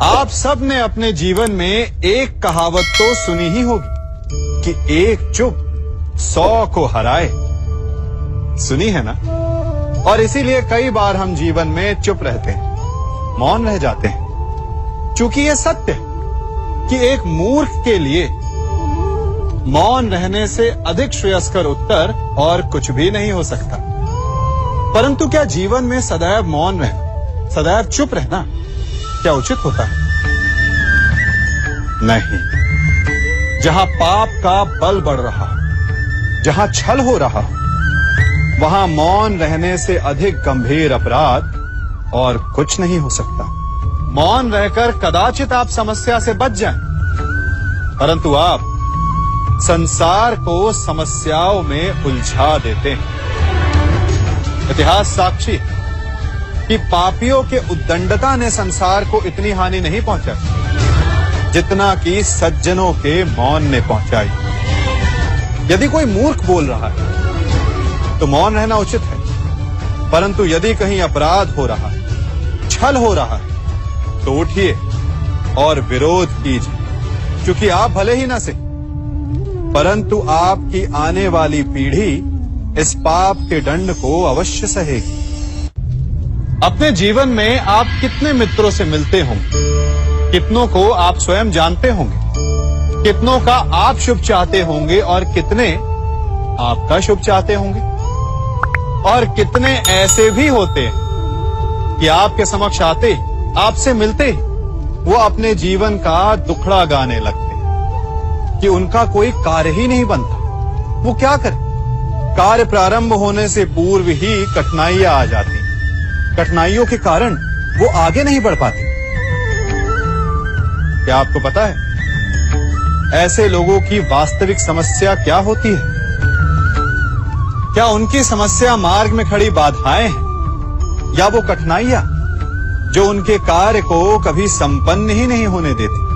आप सब ने अपने जीवन में एक कहावत तो सुनी ही होगी कि एक चुप 100 को हराए। सुनी है ना? और इसीलिए कई बार हम जीवन में चुप रहते हैं, मौन रह जाते हैं, क्योंकि यह सत्य है कि एक मूर्ख के लिए मौन रहने से अधिक श्रेयस्कर उत्तर और कुछ भी नहीं हो सकता। परंतु क्या जीवन में सदैव मौन रहना, सदैव चुप रहना क्या उचित होता है? नहीं। जहां पाप का बल बढ़ रहा, जहां छल हो रहा, वहां मौन रहने से अधिक गंभीर अपराध और कुछ नहीं हो सकता। मौन रहकर कदाचित आप समस्या से बच जाएं, परंतु आप संसार को समस्याओं में उलझा देते हैं। इतिहास साक्षी है कि पापियों के उद्दंडता ने संसार को इतनी हानि नहीं पहुंचाई जितना कि सज्जनों के मौन ने पहुंचाई। यदि कोई मूर्ख बोल रहा है तो मौन रहना उचित है, परंतु यदि कहीं अपराध हो रहा है, छल हो रहा है, तो उठिए और विरोध कीजिए, क्योंकि आप भले ही न सही, परंतु आपकी आने वाली पीढ़ी इस पाप के दंड को अवश्य सहेगी। अपने जीवन में आप कितने मित्रों से मिलते होंगे, कितनों को आप स्वयं जानते होंगे, कितनों का आप शुभ चाहते होंगे और कितने आपका शुभ चाहते होंगे, और कितने ऐसे भी होते हैं कि आपके समक्ष आते, आपसे मिलते वो अपने जीवन का दुखड़ा गाने लगते कि उनका कोई कार्य ही नहीं बनता। वो क्या करे? कार्य प्रारंभ होने से पूर्व ही कठिनाइयां आ जाती, कठिनाइयों के कारण वो आगे नहीं बढ़ पाते। क्या आपको पता है ऐसे लोगों की वास्तविक समस्या क्या होती है? क्या उनकी समस्या मार्ग में खड़ी बाधाएं हैं, या वो कठिनाइयां जो उनके कार्य को कभी संपन्न ही नहीं होने देती?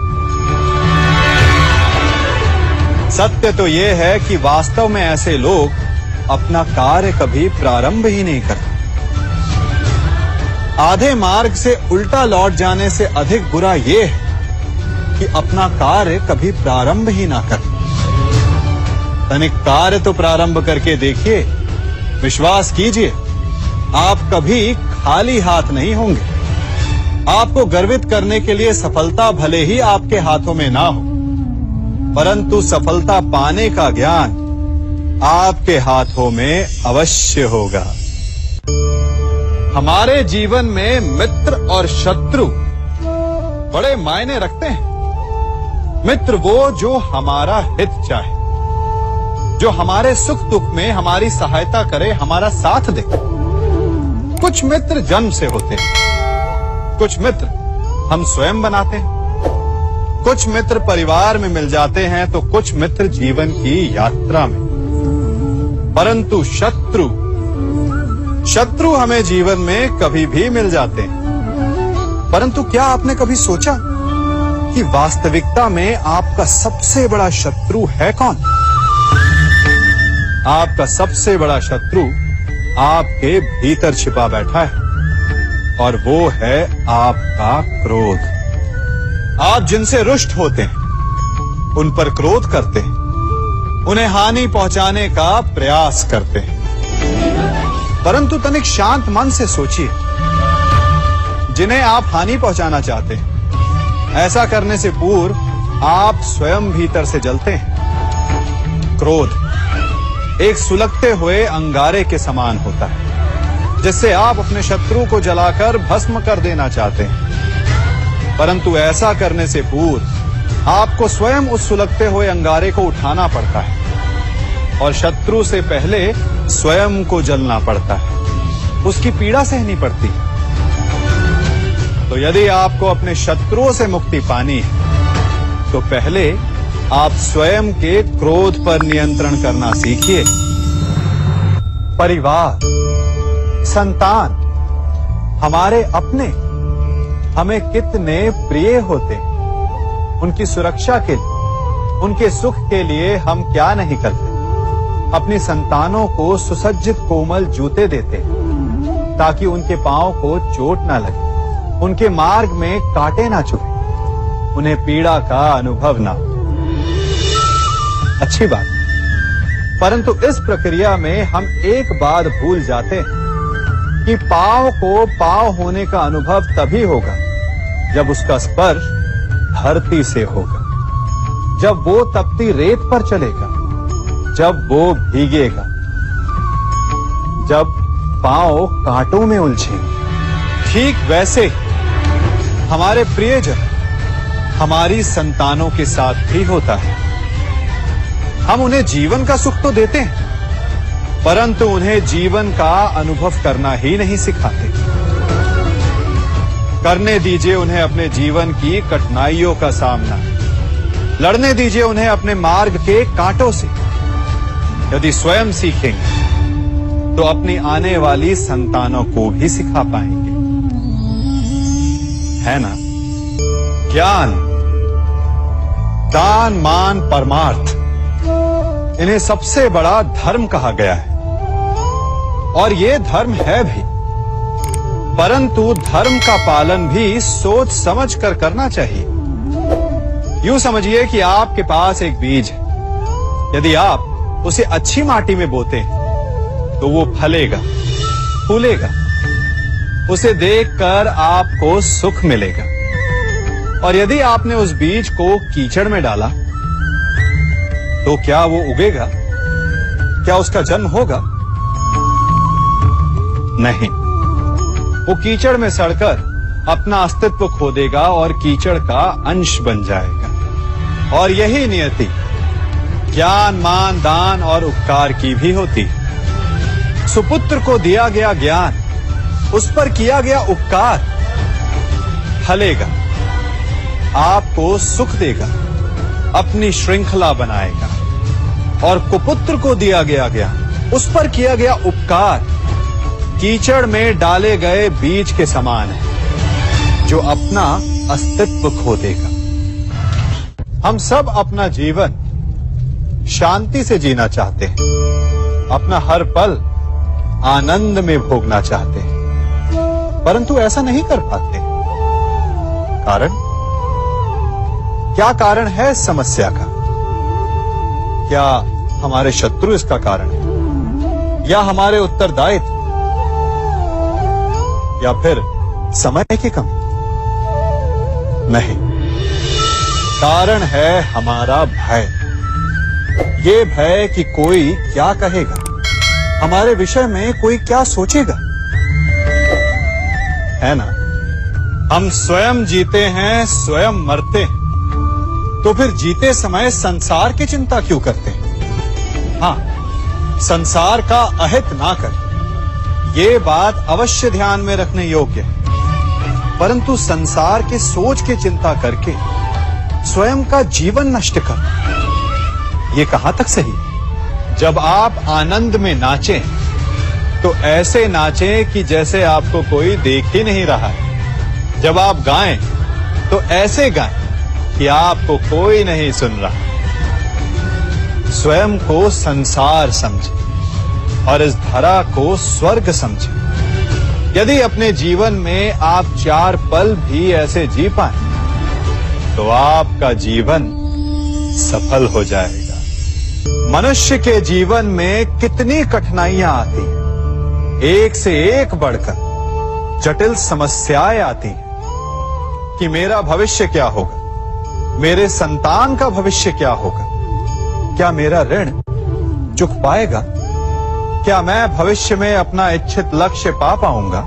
सत्य तो यह है कि वास्तव में ऐसे लोग अपना कार्य कभी प्रारंभ ही नहीं करते। आधे मार्ग से उल्टा लौट जाने से अधिक बुरा यह है कि अपना कार्य कभी प्रारंभ ही ना करें। तनिक कार्य तो प्रारंभ करके देखिए, विश्वास कीजिए आप कभी खाली हाथ नहीं होंगे। आपको गर्वित करने के लिए सफलता भले ही आपके हाथों में ना हो, परंतु सफलता पाने का ज्ञान आपके हाथों में अवश्य होगा। हमारे जीवन में मित्र और शत्रु बड़े मायने रखते हैं। मित्र वो जो हमारा हित चाहे, जो हमारे सुख दुख में हमारी सहायता करे, हमारा साथ दे। कुछ मित्र जन्म से होते हैं, कुछ मित्र हम स्वयं बनाते हैं, कुछ मित्र परिवार में मिल जाते हैं, तो कुछ मित्र जीवन की यात्रा में। परंतु शत्रु हमें जीवन में कभी भी मिल जाते हैं। परंतु क्या आपने कभी सोचा कि वास्तविकता में आपका सबसे बड़ा शत्रु है कौन? आपका सबसे बड़ा शत्रु आपके भीतर छिपा बैठा है, और वो है आपका क्रोध। आप जिनसे रुष्ट होते हैं, उन पर क्रोध करते हैं, उन्हें हानि पहुंचाने का प्रयास करते हैं। परंतु तनिक शांत मन से सोचिए, जिन्हें आप हानि पहुंचाना चाहते हैं, ऐसा करने से पूर्व आप स्वयं भीतर से जलते हैं। क्रोध एक सुलगते हुए अंगारे के समान होता है, जिससे आप अपने शत्रु को जलाकर भस्म कर देना चाहते हैं। परंतु ऐसा करने से पूर्व आपको स्वयं उस सुलगते हुए अंगारे को उठाना पड़ता है, और शत्रु से पहले स्वयं को जलना पड़ता है, उसकी पीड़ा सहनी पड़ती है। तो यदि आपको अपने शत्रुओं से मुक्ति पानी है, तो पहले आप स्वयं के क्रोध पर नियंत्रण करना सीखिए। परिवार, संतान, हमारे अपने हमें कितने प्रिय होते हैं। उनकी सुरक्षा के लिए, उनके सुख के लिए हम क्या नहीं करते। अपनी संतानों को सुसज्जित कोमल जूते देते हैं ताकि उनके पांव को चोट ना लगे, उनके मार्ग में कांटे ना चुभे, उन्हें पीड़ा का अनुभव ना हो। अच्छी बात, परंतु इस प्रक्रिया में हम एक बात भूल जाते हैं कि पांव को पांव होने का अनुभव तभी होगा जब उसका स्पर्श धरती से होगा, जब वो तपती रेत पर चलेगा, जब वो भीगेगा, जब पांव कांटों में उलझेंगे। ठीक वैसे हमारे प्रियजन हमारी संतानों के साथ भी होता है। हम उन्हें जीवन का सुख तो देते हैं, परंतु उन्हें जीवन का अनुभव करना ही नहीं सिखाते। करने दीजिए उन्हें अपने जीवन की कठिनाइयों का सामना, लड़ने दीजिए उन्हें अपने मार्ग के कांटों से। यदि स्वयं सीखेंगे तो अपनी आने वाली संतानों को भी सिखा पाएंगे, है ना? ज्ञान, दान, मान, परमार्थ, इन्हें सबसे बड़ा धर्म कहा गया है। और ये धर्म है भी, परंतु धर्म का पालन भी सोच समझ कर करना चाहिए। यूं समझिए कि आपके पास एक बीज है। यदि आप उसे अच्छी माटी में बोते हैं तो वो फलेगा, फूलेगा, उसे देखकर आपको सुख मिलेगा। और यदि आपने उस बीज को कीचड़ में डाला तो क्या वो उगेगा? क्या उसका जन्म होगा? नहीं, वो कीचड़ में सड़कर अपना अस्तित्व खो देगा और कीचड़ का अंश बन जाएगा। और यही नियति ज्ञान, मान, दान और उपकार की भी होती है। सुपुत्र को दिया गया ज्ञान, उस पर किया गया उपकार फलेगा, आपको सुख देगा, अपनी श्रृंखला बनाएगा। और कुपुत्र को दिया गया ज्ञान, उस पर किया गया उपकार कीचड़ में डाले गए बीज के समान है, जो अपना अस्तित्व खो देगा। हम सब अपना जीवन शांति से जीना चाहते हैं, अपना हर पल आनंद में भोगना चाहते हैं, परंतु ऐसा नहीं कर पाते। कारण क्या? कारण है इस समस्या का? क्या हमारे शत्रु इसका कारण है, या हमारे उत्तरदायित्व, या फिर समय की कमी? नहीं, कारण है हमारा भय। ये भय कि कोई क्या कहेगा, हमारे विषय में कोई क्या सोचेगा, है ना? हम स्वयं जीते हैं, स्वयं मरते हैं, तो फिर जीते समय संसार की चिंता क्यों करते हैं? हाँ, संसार का अहित ना कर, ये बात अवश्य ध्यान में रखने योग्य है। परंतु संसार के सोच की चिंता करके स्वयं का जीवन नष्ट कर, ये कहां तक सही? जब आप आनंद में नाचें तो ऐसे नाचें कि जैसे आपको कोई देख ही नहीं रहा है। जब आप गाएं तो ऐसे गाएं कि आपको कोई नहीं सुन रहा। स्वयं को संसार समझें और इस धरा को स्वर्ग समझें। यदि अपने जीवन में आप 4 पल भी ऐसे जी पाएं तो आपका जीवन सफल हो जाएगा। मनुष्य के जीवन में कितनी कठिनाइयां आती हैं, एक से एक बढ़कर जटिल समस्याएं आती हैं कि मेरा भविष्य क्या होगा, मेरे संतान का भविष्य क्या होगा, क्या मेरा ऋण चुक पाएगा, क्या मैं भविष्य में अपना इच्छित लक्ष्य पा पाऊंगा?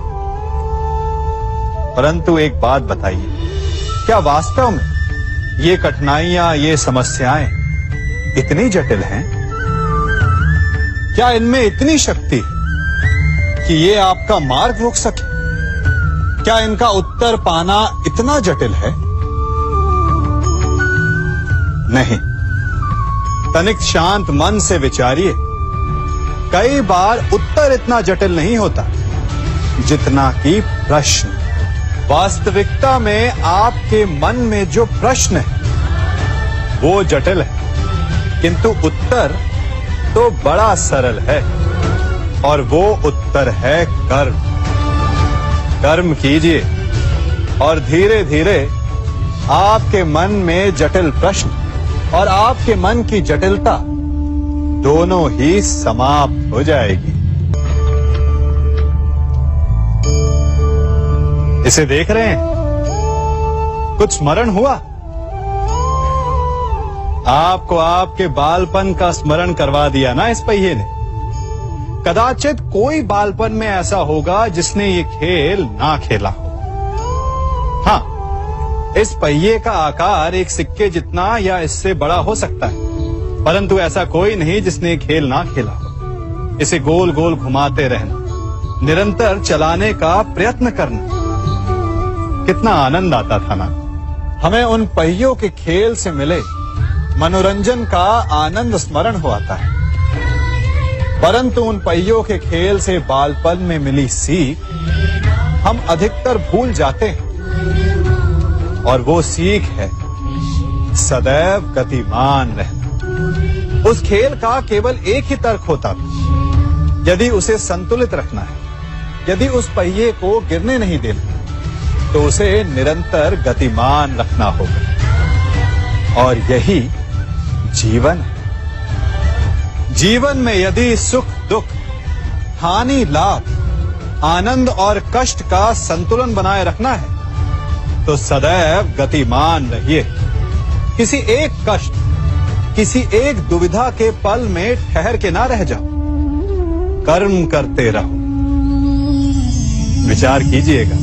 परंतु एक बात बताइए, क्या वास्तव में ये कठिनाइयां, ये समस्याएं इतनी जटिल हैं? क्या इनमें इतनी शक्ति कि ये आपका मार्ग रोक सके? क्या इनका उत्तर पाना इतना जटिल है? नहीं, तनिक शांत मन से विचारिए। कई बार उत्तर इतना जटिल नहीं होता जितना कि प्रश्न। वास्तविकता में आपके मन में जो प्रश्न है वो जटिल है, किंतु उत्तर तो बड़ा सरल है। और वो उत्तर है कर्म। कर्म कीजिए, और धीरे धीरे आपके मन में जटिल प्रश्न और आपके मन की जटिलता दोनों ही समाप्त हो जाएगी। इसे देख रहे हैं? कुछ स्मरण हुआ? आपको आपके बालपन का स्मरण करवा दिया ना इस पहिए ने। कदाचित कोई बालपन में ऐसा होगा जिसने ये खेल ना खेला हो। हाँ, इस पहिए का आकार एक सिक्के जितना या इससे बड़ा हो सकता है, परंतु ऐसा कोई नहीं जिसने ये खेल ना खेला हो। इसे गोल गोल घुमाते रहना, निरंतर चलाने का प्रयत्न करना, कितना आनंद आता था ना। हमें उन पहियों के खेल से मिले मनोरंजन का आनंद स्मरण हो आता है, परंतु उन पहियों के खेल से बालपन में मिली सीख हम अधिकतर भूल जाते हैं। और वो सीख है सदैव गतिमान रहना। उस खेल का केवल एक ही तर्क होता था, यदि उसे संतुलित रखना है, यदि उस पहिए को गिरने नहीं देना, तो उसे निरंतर गतिमान रखना होगा। और यही जीवन है। जीवन में यदि सुख दुख, हानि लाभ, आनंद और कष्ट का संतुलन बनाए रखना है, तो सदैव गतिमान रहिए। किसी एक कष्ट, किसी एक दुविधा के पल में ठहर के ना रह जाओ, कर्म करते रहो। विचार कीजिएगा।